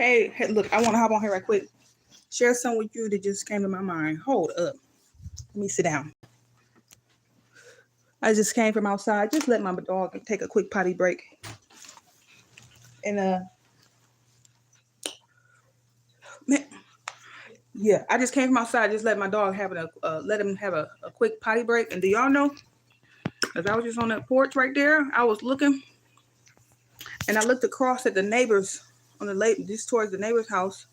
Hey, look, I want to hop on here right quick. Share some with you that just came to my mind. Hold up. Let me sit down. I just came from outside. Just let my dog take a quick potty break. And, man, yeah, I just came from outside. Just let my dog let him have a quick potty break. And do y'all know, as I was just on that porch right there, I was looking, and I looked across at the neighbors on the lake, just towards the neighbor's house.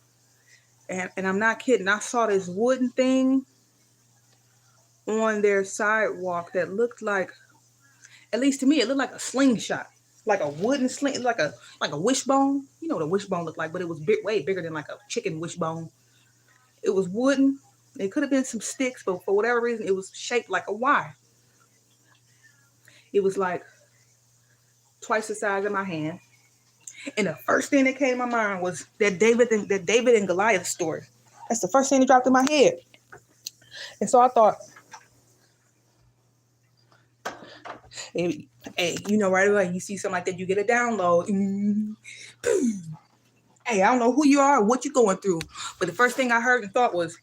And I'm not kidding. I saw this wooden thing on their sidewalk that looked like, at least to me, it looked like a slingshot, like a wooden sling, like a wishbone. You know what a wishbone looked like, but it was way bigger than like a chicken wishbone. It was wooden. It could have been some sticks, but for whatever reason, it was shaped like a Y. It was like twice the size of my hand. And the first thing that came to my mind was that David and Goliath story. That's the first thing that dropped in my head. And so I thought, hey, you know, right away, you see something like that, you get a download. Hey, I don't know who you are or what you're going through, but the first thing I heard and thought was,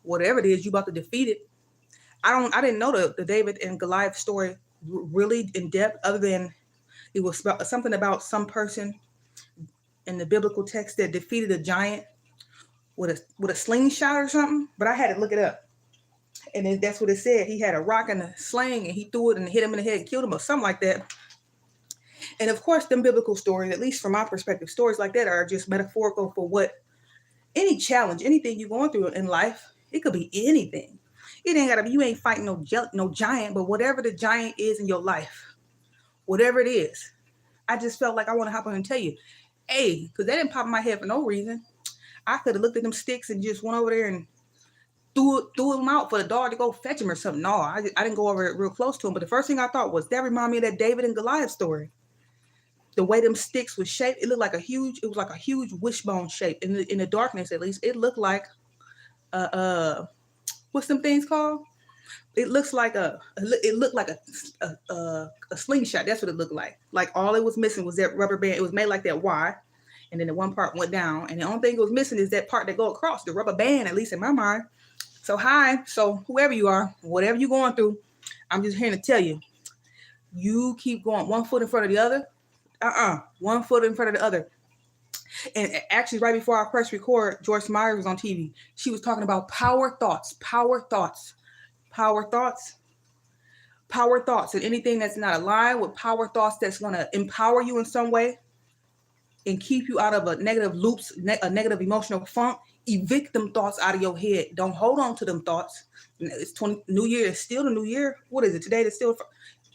whatever it is, you about to defeat it. I didn't know the David and Goliath story really in depth, other than it was about something about some person in the biblical text that defeated a giant with a slingshot or something. But I had to look it up, and that's what it said. He had a rock and a sling, and he threw it and hit him in the head and killed him, or something like that. And of course, them biblical stories, at least from my perspective, stories like that are just metaphorical for what any challenge, anything you're going through in life. It could be anything. It ain't gotta be, you ain't fighting no giant, but whatever the giant is in your life, whatever it is, I just felt like I want to hop on and tell you, hey, because that didn't pop in my head for no reason. I could have looked at them sticks and just went over there and threw them out for the dog to go fetch him or something. No, I didn't go over real close to him. But the first thing I thought was, that reminded me of that David and Goliath story. The way them sticks was shaped, it was like a huge wishbone shape. In the darkness, at least, it looked like what's them things called? It looked like a slingshot. That's what it looked like. Like all it was missing was that rubber band. It was made like that Y, and then the one part went down, and the only thing it was missing is that part that go across, the rubber band, at least in my mind. So whoever you are, whatever you're going through, I'm just here to tell you, you keep going one foot in front of the other. One foot in front of the other. And actually, right before I pressed record, Joyce Meyer was on TV. She was talking about power thoughts, and anything that's not aligned with power thoughts that's going to empower you in some way and keep you out of a negative loops, a negative emotional funk. Evict them thoughts out of your head. Don't hold on to them thoughts. It's New Year. It's still the New Year. What is it today? It's still,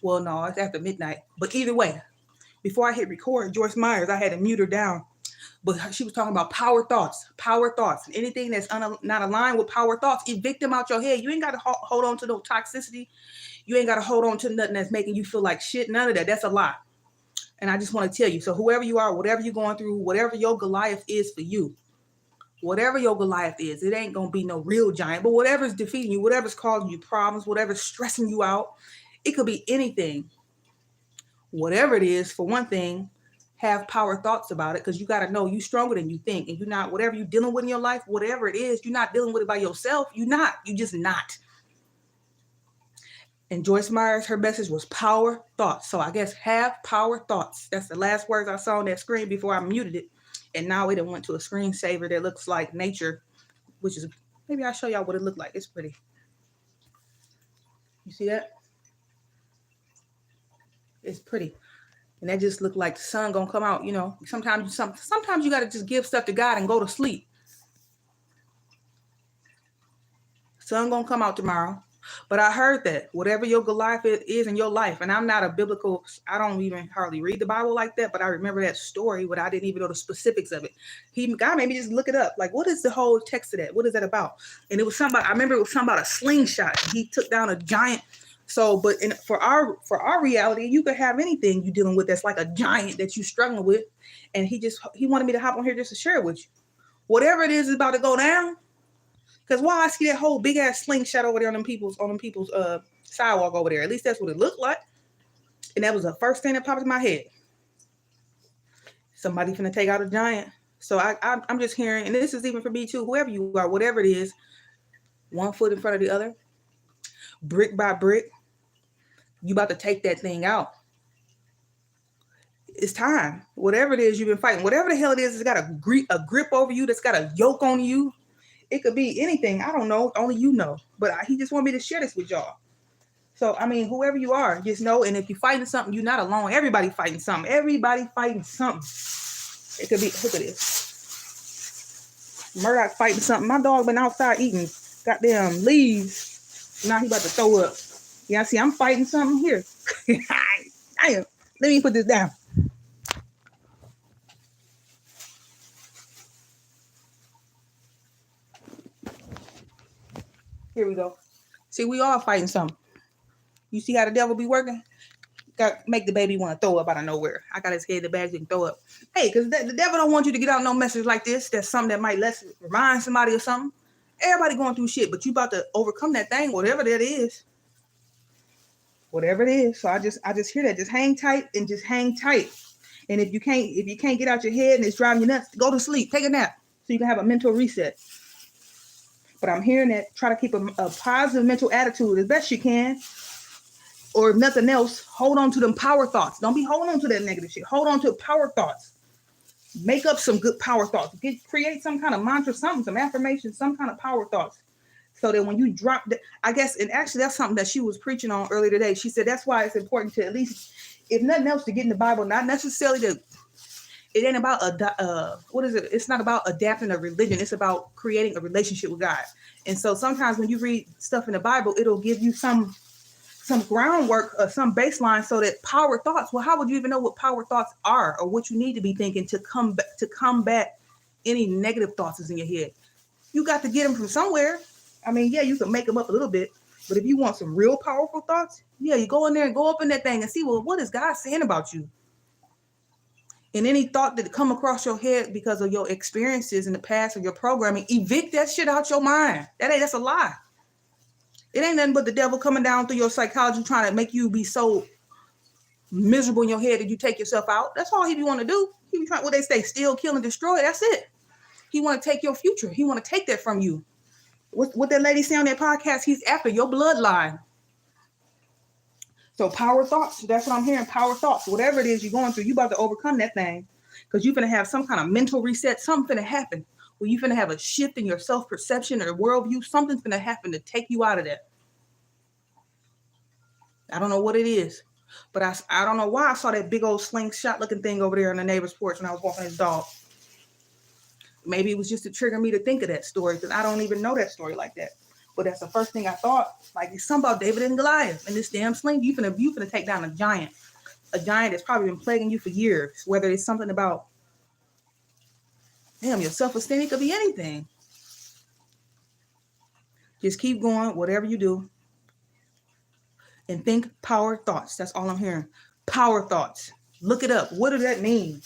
well, no, it's after midnight. But either way, before I hit record, Joyce Myers, I had to mute her down. But she was talking about power thoughts. And anything that's not aligned with power thoughts, evict them out your head. You ain't got to hold on to no toxicity. You ain't got to hold on to nothing that's making you feel like shit. None of that. That's a lie. And I just want to tell you, so whoever you are, whatever you're going through, whatever your Goliath is for you, whatever your Goliath is, it ain't going to be no real giant, but whatever's defeating you, whatever's causing you problems, whatever's stressing you out, it could be anything. Whatever it is, for one thing, have power thoughts about it, because you got to know you stronger than you think. And you're not, whatever you're dealing with in your life, whatever it is, you're not dealing with it by yourself. You're just not. And Joyce Myers, her message was power thoughts. So I guess have power thoughts. That's the last words I saw on that screen before I muted it. And now it went to a screensaver that looks like nature, which is, maybe I'll show y'all what it looked like. It's pretty. You see that? It's pretty. And that just looked like the sun gonna come out. You know, sometimes you got to just give stuff to God and go to sleep. Sun gonna come out tomorrow. But I heard that whatever your Goliath is in your life, and I'm not a biblical, I don't even hardly read the Bible like that, but I remember that story, but I didn't even know the specifics of it. God made me just look it up. Like, what is the whole text of that? What is that about? And it was I remember it was something about a slingshot. He took down a giant. So, but for our reality, you could have anything you're dealing with that's like a giant that you're struggling with. And he wanted me to hop on here just to share it with you. Whatever it is about to go down. Because why I see that whole big ass slingshot over there on them people's sidewalk over there. At least that's what it looked like. And that was the first thing that popped in my head. Somebody finna take out a giant. So I'm just hearing, and this is even for me too, whoever you are, whatever it is, one foot in front of the other, brick by brick, you about to take that thing out. It's time. Whatever it is you've been fighting, whatever the hell it is that's got a grip over you, that's got a yoke on you. It could be anything. I don't know. Only you know. But he just want me to share this with y'all. So, I mean, whoever you are, just know. And if you're fighting something, you're not alone. Everybody fighting something. Everybody fighting something. It could be, look at this. Murdoch fighting something. My dog been outside eating goddamn leaves. Now he about to throw up. Yeah, see, I'm fighting something here. Damn. Let me put this down. Here we go. See, we all fighting something. You see how the devil be working? Got make the baby want to throw up out of nowhere. I got his head in the bag and throw up. Hey, because the devil don't want you to get out no message like this. That's something that might remind somebody of something. Everybody going through shit, but you about to overcome that thing, whatever that is. Whatever it is. So I just hear that. Just hang tight and just hang tight. And if you can't get out your head and it's driving you nuts, go to sleep. Take a nap so you can have a mental reset. But I'm hearing that try to keep a positive mental attitude as best you can. Or if nothing else, hold on to them power thoughts. Don't be holding on to that negative shit. Hold on to power thoughts. Make up some good power thoughts. Create some kind of mantra, some affirmation, some kind of power thoughts. So that when you drop that, I guess, and actually that's something that she was preaching on earlier today. She said that's why it's important to at least, if nothing else, to get in the Bible, not necessarily to, it ain't about, what is it? It's not about adapting a religion. It's about creating a relationship with God. And so sometimes when you read stuff in the Bible, it'll give you some groundwork, some baseline, so that power thoughts. Well, how would you even know what power thoughts are, or what you need to be thinking to combat any negative thoughts that's in your head? You got to get them from somewhere. I mean, yeah, you can make them up a little bit, but if you want some real powerful thoughts, yeah, you go in there and go up in that thing and see, well, what is God saying about you? And any thought that come across your head because of your experiences in the past or your programming, evict that shit out your mind. That's a lie. It ain't nothing but the devil coming down through your psychology trying to make you be so miserable in your head that you take yourself out. That's all he be want to do. He be trying, what they say, steal, kill, and destroy. That's it. He want to take your future. He want to take that from you. What that lady say on that podcast, he's after your bloodline. So power thoughts, that's what I'm hearing, power thoughts. Whatever it is you're going through, you about to overcome that thing. Because you're going to have some kind of mental reset. Something's going to happen. Well, you're going to have a shift in your self-perception or worldview. Something's going to happen to take you out of that. I don't know what it is. But I don't know why I saw that big old slingshot looking thing over there on the neighbor's porch when I was walking his dog. Maybe it was just to trigger me to think of that story, because I don't even know that story like that. But that's the first thing I thought. Like, it's something about David and Goliath and this damn sling. You finna take down a giant that's probably been plaguing you for years. Whether it's something about, your self-esteem, it could be anything. Just keep going, whatever you do. And think power thoughts. That's all I'm hearing. Power thoughts. Look it up. What does that mean?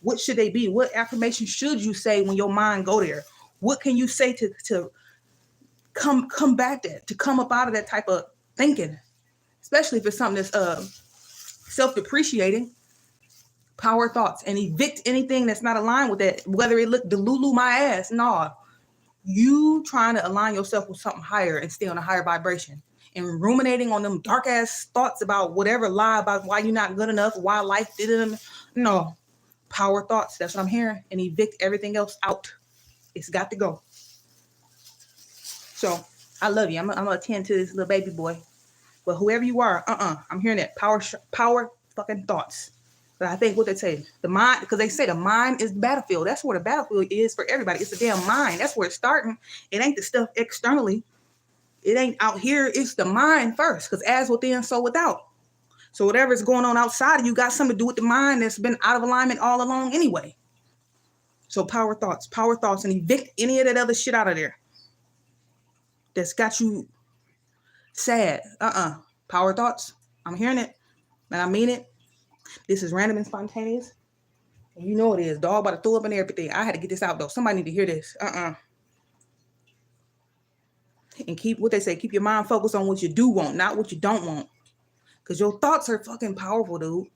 What should they be? What affirmation should you say when your mind go there? What can you say to come back that, to come up out of that type of thinking? Especially if it's something that's self-depreciating. Power thoughts. And evict anything that's not aligned with that. Whether it look delulu my ass. No. You trying to align yourself with something higher and stay on a higher vibration. And ruminating on them dark ass thoughts about whatever lie about why you're not good enough, why life didn't. No. Power thoughts. That's what I'm hearing. And evict everything else out. It's got to go. So I love you. I'm gonna attend to this little baby boy. But whoever you are, I'm hearing that power fucking thoughts. But I think what they say, the mind, because they say the mind is the battlefield. That's where the battlefield is for everybody. It's the damn mind. That's where it's starting. It ain't the stuff externally. It ain't out here. It's the mind first. Because as within, so without. So whatever's going on outside of you got something to do with the mind that's been out of alignment all along anyway. So power thoughts, and evict any of that other shit out of there that's got you sad. Power thoughts. I'm hearing it, and I mean it. This is random and spontaneous. And you know it is. Dog about to throw up and everything. I had to get this out, though. Somebody need to hear this. And keep your mind focused on what you do want, not what you don't want. Because your thoughts are fucking powerful, dude.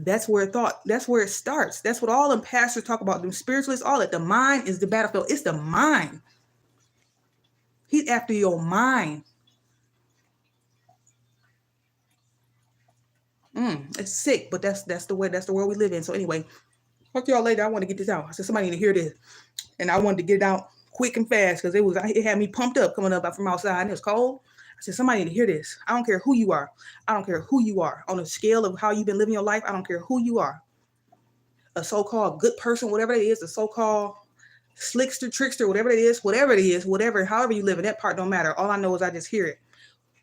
That's where it starts. That's what all them pastors talk about. Them spiritualists, all that. The mind is the battlefield. It's the mind. He's after your mind. It's sick, but that's the world we live in. So anyway, talk to y'all later. I want to get this out. I said somebody need to hear this, and I wanted to get it out quick and fast because it had me pumped up coming up from outside and it was cold. I said somebody need to hear this. I don't care who you are. I don't care who you are on the scale of how you've been living your life. I don't care who you are. A so-called good person, whatever it is, a so-called slickster, trickster, whatever it is, however you live in, that part don't matter. All I know is I just hear it.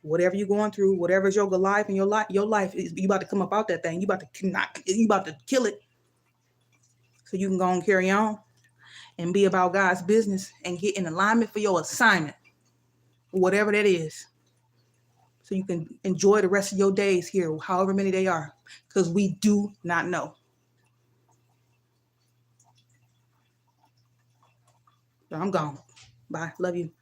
Whatever you're going through, whatever is your life and your life is you about to come up out that thing. You about to kill it. So you can go and carry on and be about God's business and get in alignment for your assignment, whatever that is. So you can enjoy the rest of your days here, however many they are, because we do not know. So I'm gone. Bye. Love you.